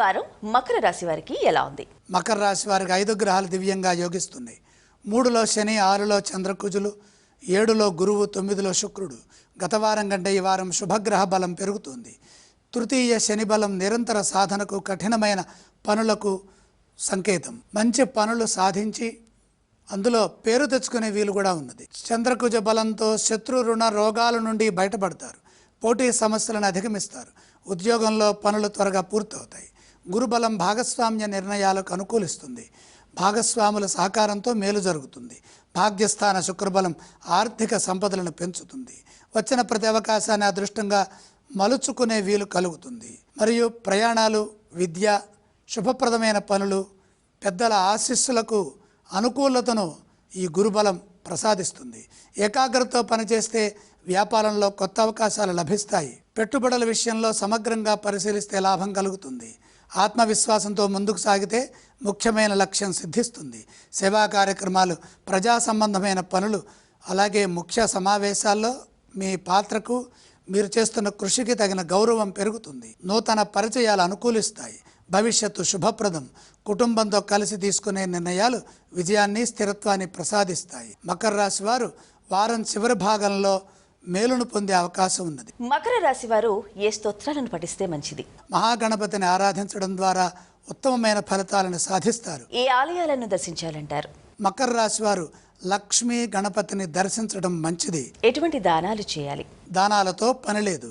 వారం మకర రాశి వారికి ఎలా ఉంది? మకర రాశి వారికి 5 గ్రహాలు దివ్యంగా యోగిస్తున్నాయి. 3లో శని, 6లో చంద్రకుజులు, 7లో గురువు, 9లో శుక్రుడు. గత వారం కంటే ఈ వారం శుభగ్రహ బలం పెరుగుతుంది. తృతీయ శని బలం నిరంతర సాధనకు, కఠినమైన పనులకు సంకేతం. మంచి పనులు సాధించి అందులో పేరు తెచ్చుకునే వీలు కూడా ఉన్నది. చంద్రకుజ బలంతో శత్రు, రుణ, రోగాల నుండి బయటపడతారు. పోటీ సమస్యలను అధిగమిస్తారు. ఉద్యోగంలో పనులు త్వరగా పూర్తవుతాయి. గురుబలం భాగస్వామ్య నిర్ణయాలకు అనుకూలిస్తుంది. భాగస్వాముల సహకారంతో మేలు జరుగుతుంది. భాగ్యస్థాన శుక్రబలం ఆర్థిక సంపదలను పెంచుతుంది. వచ్చిన ప్రతి అవకాశాన్ని అదృష్టంగా మలుచుకునే వీలు కలుగుతుంది. మరియు ప్రయాణాలు, విద్య, శుభప్రదమైన పనులు, పెద్దల ఆశీస్సులకు అనుకూలతను ఈ గురుబలం ప్రసాదిస్తుంది. ఏకాగ్రతతో పనిచేస్తే వ్యాపారంలో కొత్త అవకాశాలు లభిస్తాయి. పెట్టుబడుల విషయంలో సమగ్రంగా పరిశీలిస్తే లాభం కలుగుతుంది. ఆత్మవిశ్వాసంతో ముందుకు సాగితే ముఖ్యమైన లక్ష్యం సిద్ధిస్తుంది. సేవా కార్యక్రమాలు, ప్రజా సంబంధమైన పనులు, అలాగే ముఖ్య సమావేశాల్లో మీ పాత్రకు, మీరు చేస్తున్న కృషికి తగిన గౌరవం పెరుగుతుంది. నూతన పరిచయాలు అనుకూలిస్తాయి. భవిష్యత్తు శుభప్రదం. కుటుంబంతో కలిసి తీసుకునే నిర్ణయాలు విజయాన్ని, స్థిరత్వాన్ని ప్రసాదిస్తాయి. మకర రాశి వారు వారం చివరి భాగంలో మేలును పొందే అవకాశం ఉన్నది. మకర రాశి వారు ఏ స్తోత్రాలను పఠిస్తే మంచిది? మహాగణపతిని ఆరాధించడం ద్వారా ఉత్తమమైన ఫలితాలను సాధిస్తారు. ఏ ఆలయాలను దర్శించాలంటారు? మకర రాశి వారు లక్ష్మీ గణపతిని దర్శించడం మంచిది. ఎటువంటి దానాలు చేయాలి? దానాలతో పని లేదు.